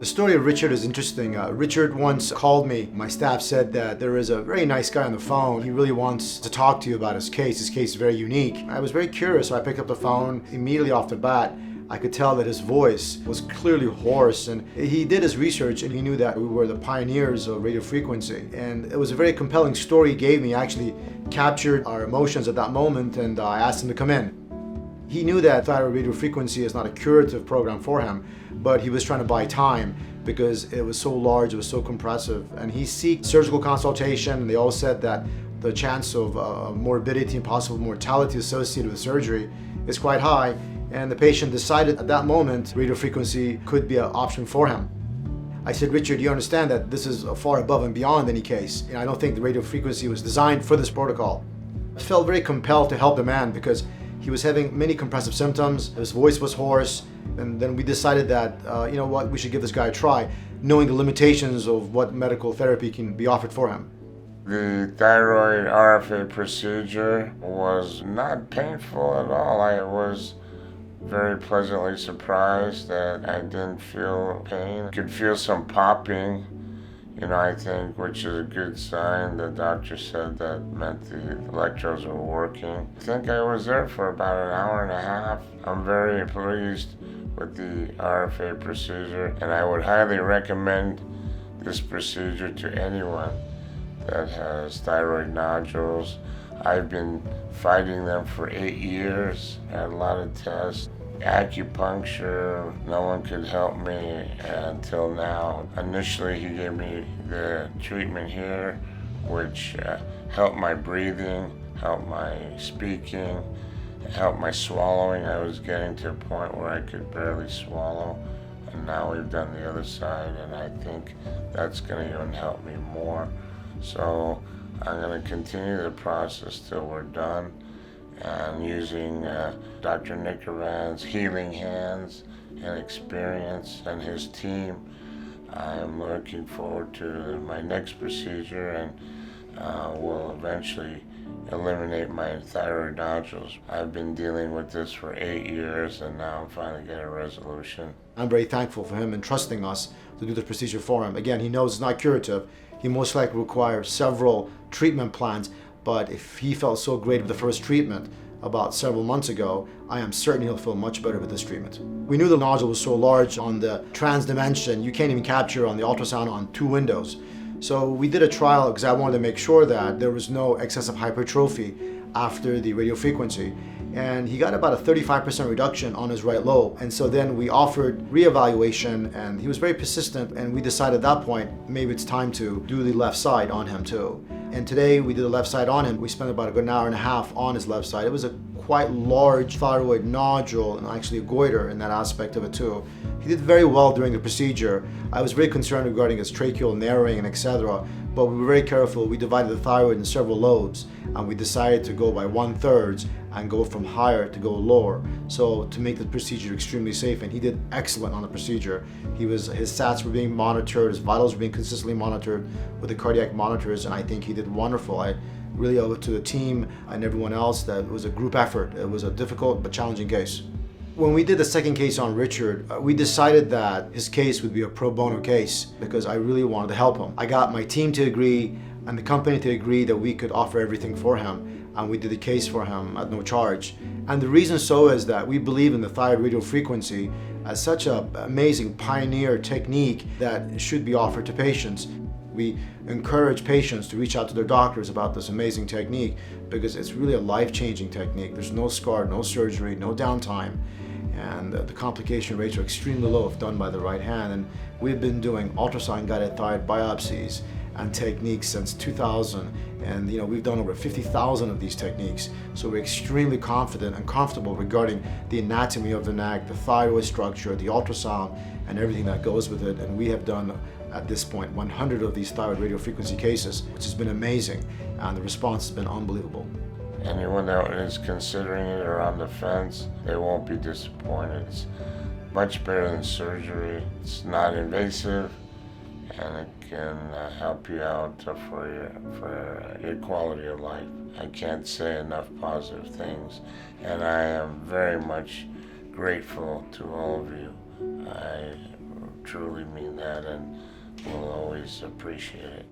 The story of Richard is interesting. Richard once called me. My staff said that there is a very nice guy on the phone. He really wants to talk to you about his case. His case is very unique. I was very curious, so I picked up the phone. Immediately off the bat, I could tell that his voice was clearly hoarse, and he did his research and he knew that we were the pioneers of radio frequency. And it was a very compelling story he gave me. He actually captured our emotions at that moment, and I asked him to come in. He knew that thyroid radio frequency is not a curative program for him, but he was trying to buy time because it was so large, it was so compressive. And he sought surgical consultation, and they all said that the chance of morbidity and possible mortality associated with surgery is quite high. And the patient decided at that moment radio frequency could be an option for him. I said, Richard, you understand that this is far above and beyond any case. And I don't think the radio frequency was designed for this protocol. I felt very compelled to help the man because he was having many compressive symptoms, his voice was hoarse, and then we decided that, you know what, we should give this guy a try, knowing the limitations of what medical therapy can be offered for him. The thyroid RFA procedure was not painful at all. I was very pleasantly surprised that I didn't feel pain. I could feel some popping, I think, which is a good sign. The doctor said that meant the electrodes were working. I think I was there for about an hour and a half. I'm very pleased with the RFA procedure, and I would highly recommend this procedure to anyone that has thyroid nodules. I've been fighting them for 8 years. I had a lot of tests. Acupuncture, no one could help me until now. Initially, he gave me the treatment here, which helped my breathing, helped my speaking, helped my swallowing. I was getting to a point where I could barely swallow, and now we've done the other side, and I think that's going to even help me more. So I'm going to continue the process till we're done, and using Dr. Nikravan's healing hands and experience and his team, I'm looking forward to my next procedure, and will eventually eliminate my thyroid nodules. I've been dealing with this for 8 years, and now I'm finally getting a resolution. I'm very thankful for him and trusting us to do the procedure for him. Again, he knows it's not curative. He most likely requires several treatment plans, but if he felt so great with the first treatment about several months ago, I am certain he'll feel much better with this treatment. We knew the nodule was so large on the trans dimension, you can't even capture on the ultrasound on 2 windows. So we did a trial because I wanted to make sure that there was no excessive hypertrophy after the radiofrequency. And he got about a 35% reduction on his right lobe. And so then we offered reevaluation, and he was very persistent, and we decided at that point, maybe it's time to do the left side on him too. And today we did the left side on him. We spent about a good hour and a half on his left side. It was a quite large thyroid nodule and actually a goiter in that aspect of it too. He did very well during the procedure. I was very concerned regarding his tracheal narrowing and etc., but we were very careful. We divided the thyroid in several lobes, and we decided to go by 1/3 and go from higher to go lower, so to make the procedure extremely safe. And he did excellent on the procedure. His sats were being monitored, his vitals were being consistently monitored with the cardiac monitors, and I think he did wonderful. I really owe it to the team and everyone else that it was a group effort. It was a difficult but challenging case. When we did the second case on Richard, we decided that his case would be a pro bono case because I really wanted to help him. I got my team to agree and the company to agree that we could offer everything for him, and we did the case for him at no charge. And the reason so is that we believe in the thyroid radio frequency as such an amazing pioneer technique that should be offered to patients. We encourage patients to reach out to their doctors about this amazing technique because it's really a life-changing technique. There's no scar, no surgery, no downtime, and the complication rates are extremely low if done by the right hand. And we've been doing ultrasound-guided thyroid biopsies and techniques since 2000, and we've done over 50,000 of these techniques. So we're extremely confident and comfortable regarding the anatomy of the neck, the thyroid structure, the ultrasound, and everything that goes with it. And we have done at this point 100 of these thyroid radio frequency cases, which has been amazing, and the response has been unbelievable. Anyone that is considering it or on the fence, they won't be disappointed. It's much better than surgery. It's not invasive, and it can help you out for your quality of life. I can't say enough positive things, and I am very much grateful to all of you. I truly mean that and will always appreciate it.